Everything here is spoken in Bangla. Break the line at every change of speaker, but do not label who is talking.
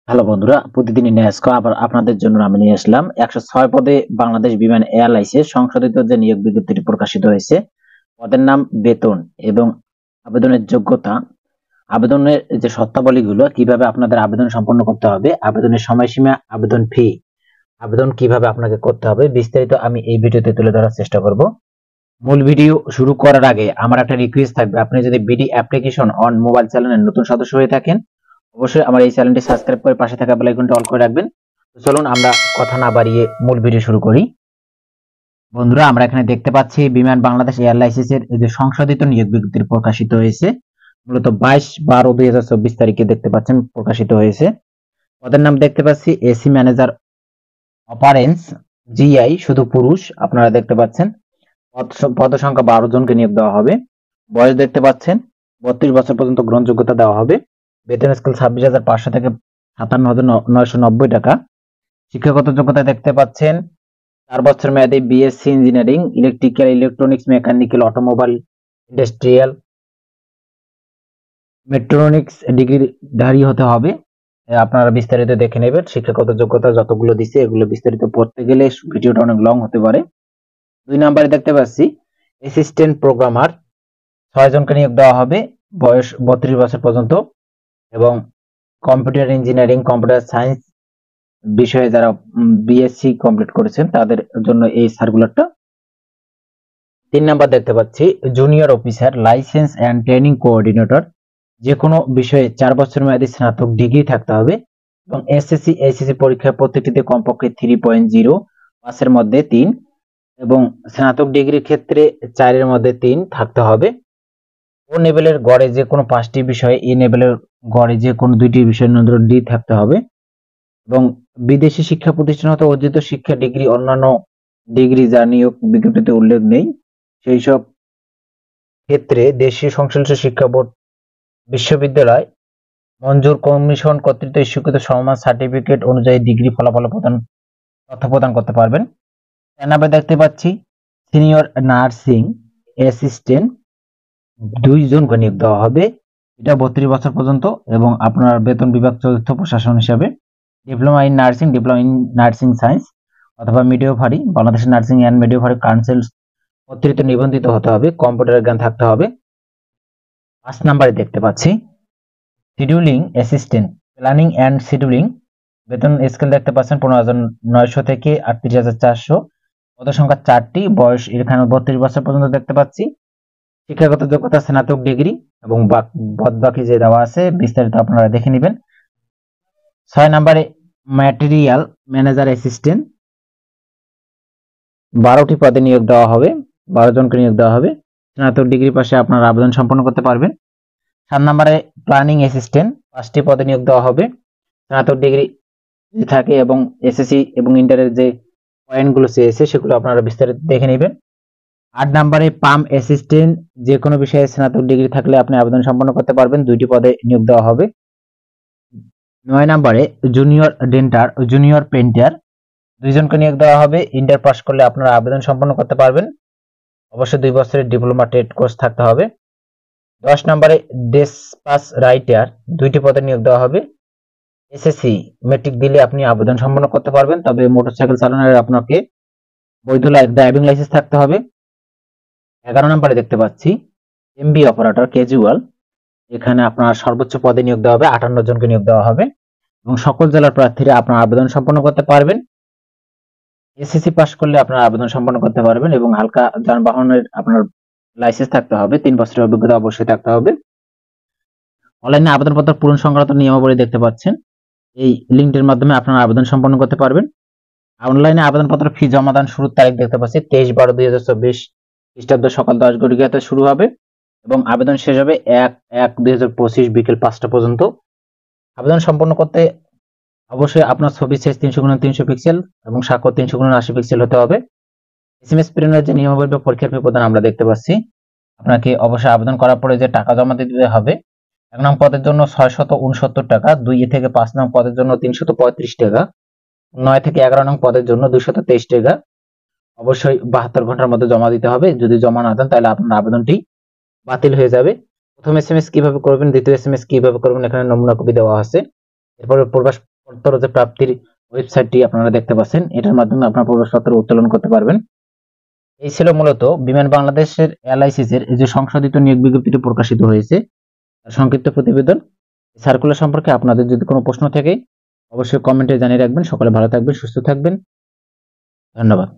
হ্যালো বন্ধুরা, প্রতিদিনই ন্যাস্কো আবার আপনাদের জন্য আমি নিয়ে আসলাম 106 পদে বাংলাদেশ বিমান এয়ারলাইন্সে সংশোধিত যে নিয়োগ বিজ্ঞপ্তিটি প্রকাশিত হয়েছে। পদের নাম, বেতন এবং আবেদনের যোগ্যতা, আবেদনের যে শর্তাবলীগুলো, কিভাবে আপনাদের আবেদন সম্পন্ন করতে হবে, আবেদনের সময়সীমা, আবেদন ফি, আবেদন কিভাবে আপনাকে করতে হবে, বিস্তারিত আমি এই ভিডিওতে তুলে ধরার চেষ্টা করব। মূল ভিডিও শুরু করার আগে আমার একটা রিকোয়েস্ট থাকবে, আপনি যদি বিডি অ্যাপ্লিকেশন অন মোবাইল চ্যানেলের নতুন সদস্য হয়ে থাকেন, অবশ্যই আমার এই চ্যানেলটি সাবস্ক্রাইব করে পাশে থাকা বেল আইকনটি অল করে রাখবেন। তো চলুন আমরা কথা না বাড়িয়ে মূল ভিডিও শুরু করি। বন্ধুরা, আমরা এখানে দেখতে পাচ্ছি বিমান বাংলাদেশ এয়ারলাইন্সের যে সংশোধিত নিয়োগ বিজ্ঞপ্তি প্রকাশিত হয়েছে, মূলত 22/12/2024 তারিখে দেখতে পাচ্ছেন প্রকাশিত হয়েছে। পদের নাম দেখতে পাচ্ছি এসি ম্যানেজার অপারেন্স, জিআই, শুধু পুরুষ আপনারা দেখতে পাচ্ছেন। পদ সংখ্যা 12 জনকে নিয়োগ দেওয়া হবে। বয়স দেখতে পাচ্ছেন 32 বছর পর্যন্ত গ্রহণযোগ্যতা দেওয়া হবে। বেতন স্কেল 26,500 থেকে 57,990 টাকা। শিক্ষাগত যোগ্যতা দেখতে পাচ্ছেন 4 বছর মেয়াদী BSc engineering, electrical, electronics, mechanical, automobile, industrial, mechatronics ডিগ্রিধারী হতে হবে। আপনারা বিস্তারিত দেখে নেবেন। শিক্ষাগত যোগ্যতা যতগুলো দিচ্ছে এগুলো বিস্তারিত পড়তে গেলে ভিডিওটা অনেক লং হতে পারে। 2 নম্বরে দেখতে পাচ্ছি অ্যাসিস্ট্যান্ট প্রোগ্রামার, 6 জনকে নিয়োগ দেওয়া হবে। বয়স 32 বছর পর্যন্ত এবং কম্পিউটার ইঞ্জিনিয়ারিং, কম্পিউটার সায়েন্স বিষয়ে যারা বিএসসি কমপ্লিট করেছেন তাদের জন্য এই সার্কুলারটা। 3 নাম্বার দেখতে পাচ্ছি junior officer, licence and training coordinator, যে কোনো বিষয়ে 4 বছর মেয়াদী স্নাতক ডিগ্রি থাকতে হবে এবং এসএসসি এইচএসসি পরীক্ষায় প্রত্যেকটিতে কমপক্ষে 3.0, পাসের মধ্যে 3 এবং স্নাতক ডিগ্রির ক্ষেত্রে 4 এর মধ্যে 3 থাকতে হবে। ও লেভেলের গড়ে যে কোনো 5টি বিষয়ে, এ লেভেলের গড়ে যে কোনো 2টি বিষয়ের মধ্যে ডি থাকতে হবে এবং বিদেশি শিক্ষা প্রতিষ্ঠান হতে অর্জিত শিক্ষা ডিগ্রি, অন্যান্য ডিগ্রি যা নিয়োগ বিজ্ঞপ্তিতে উল্লেখ নেই সেই সব ক্ষেত্রে দেশীয় সংশ্লিষ্ট শিক্ষা বোর্ড, বিশ্ববিদ্যালয় মঞ্জুর কমিশন কর্তৃক স্বীকৃত সমমান সার্টিফিকেট অনুযায়ী ডিগ্রি ফলাফল তথ্য প্রদান করতে পারবেন। এনাবে দেখতে পাচ্ছি সিনিয়র নার্সিং অ্যাসিস্ট্যান্ট, 2 জনকে নিয়োগ দেওয়া হবে। এটা 32 বছর পর্যন্ত এবং আপনার বেতন বিভাগ চতুর্থ প্রশাসন হিসাবে। Diploma in nursing, diploma in nursing science অথবা মিডিওভারি, বাংলাদেশ নার্সিং অ্যান্ড মিডিওভারি কাউন্সিল কর্তৃক নিবন্ধিত হতে হবে। কম্পিউটারের জ্ঞান থাকতে হবে। 5 নম্বরে দেখতে পাচ্ছি scheduling assistant, planning and scheduling, বেতন স্কেল দেখতে পাচ্ছেন 15,900 থেকে 38,400, পদ সংখ্যা 4টি, বয়স এখানে 32 বছর পর্যন্ত দেখতে পাচ্ছি। শিক্ষাগত যোগ্যতা স্নাতক ডিগ্রি এবং বাকি যে দেওয়া আছে বিস্তারিত আপনারা দেখে নেবেন। 6 নম্বরে ম্যাটেরিয়াল ম্যানেজার অ্যাসিস্ট্যান্ট, 12টি পদে নিয়োগ দেওয়া হবে, 12 জনকে নিয়োগ দেওয়া হবে। স্নাতক ডিগ্রি পাশে আপনারা আবেদন সম্পন্ন করতে পারবেন। 7 নম্বরে প্ল্যানিং অ্যাসিস্ট্যান্ট, 5টি পদে নিয়োগ দেওয়া হবে। স্নাতক ডিগ্রি থাকে এবং এসএসসি এবং ইন্টারের যে পয়েন্টগুলো চেয়েছে সেগুলো আপনারা বিস্তারিত দেখে নেবেন। 8 নম্বরে পাম্প অ্যাসিস্ট্যান্ট, যে কোনো বিষয়ে স্নাতক ডিগ্রি থাকলে আপনি আবেদন সম্পন্ন করতে পারবেন। 2টি পদে নিয়োগ দেওয়া হবে। 9 নম্বরে জুনিয়র ডেন্টার, জুনিয়র পেইন্টার, 2 জনকে নিয়োগ দেওয়া হবে। ইন্টার পাস করলে আপনারা আবেদন সম্পন্ন করতে পারবেন। অবশ্যই 2 বছরের ডিপ্লোমা ট্রেড কোর্স থাকতে হবে। 10 নম্বরে ডেসপাস রাইটার, 2টি পদে নিয়োগ দেওয়া হবে। এসএসসি মেট্রিক দিলে আপনি আবেদন সম্পন্ন করতে পারবেন, তবে মোটরসাইকেল চালানোর আপনাকে বৈধ ড্রাইভিং লাইসেন্স থাকতে হবে। 11 নম্বরে দেখতে পাচ্ছি এমবি অপারেটর ক্যাজুয়াল, এখানে আপনার সর্বোচ্চ পদে নিয়োগ দেওয়া হবে, 58 জনকে নিয়োগ দেওয়া হবে এবং সকল জেলার প্রার্থীরা আপনার আবেদন সম্পন্ন করতে পারবেন। এসএসসি পাস করলে আপনার আবেদন সম্পন্ন করতে পারবেন এবং হালকা যানবাহনের আপনার লাইসেন্স থাকতে হবে, 3 বছরের অভিজ্ঞতা অবশ্যই থাকতে হবে। অনলাইনে আবেদনপত্র পূরণ সংক্রান্ত নিয়মাবলী দেখতে পাচ্ছেন, এই লিঙ্কটির মাধ্যমে আপনারা আবেদন সম্পন্ন করতে পারবেন। অনলাইনে আবেদনপত্র ফি জমাদান শুরুর তারিখ দেখতে পাচ্ছি 23/12/2024 খ্রিস্টাব্দ সকাল 10 ঘটিকাতে শুরু হবে এবং আবেদন শেষ হবে 1/1/2025 বিকেল 5টা পর্যন্ত। আবেদন সম্পন্ন করতে অবশ্যই আপনার ছবি সাইজ 300x300 পিক্সেল এবং স্বাক্ষর 300x80 পিক্সেল হতে হবে। এসএমএস প্রেরণের যে নিয়মাবলী বা পরীক্ষার ফি প্রদান আমরা দেখতে পাচ্ছি। আপনাকে অবশ্যই আবেদন করার পরে যে টাকা জমা দিতে হবে, 1 নং পদের জন্য 669 টাকা, 2 থেকে 5 নং পদের জন্য 335 টাকা, 9 থেকে 11 নং পদের জন্য 223 টাকা। অবশ্যই 72 ঘন্টার মধ্যে জমা দিতে হবে। যদি জমা না দেন তাহলে আপনার আবেদনটি বাতিল হয়ে যাবে। প্রথম এসএমএস কিভাবে করবেন, দ্বিতীয় এসএমএস কিভাবে করবেন এখানে নমুনা কপি দেওয়া আছে। এরপরে প্রবেশ পত্র যে প্রাপ্তির ওয়েবসাইটটি আপনারা দেখতে পাচ্ছেন, এটার মাধ্যমে আপনার প্রবেশপত্র উত্তোলন করতে পারবেন। এই ছিল মূলত বিমান বাংলাদেশের এলআইসিস এর এই যে সংশোধিত নিয়োগ বিজ্ঞপ্তিটি প্রকাশিত হয়েছে তার সংক্ষিপ্ত প্রতিবেদন। সার্কুলার সম্পর্কে আপনাদের যদি কোনো প্রশ্ন থাকে অবশ্যই কমেন্টে জানিয়ে রাখবেন। সকলে ভালো থাকবেন, সুস্থ থাকবেন। ধন্যবাদ।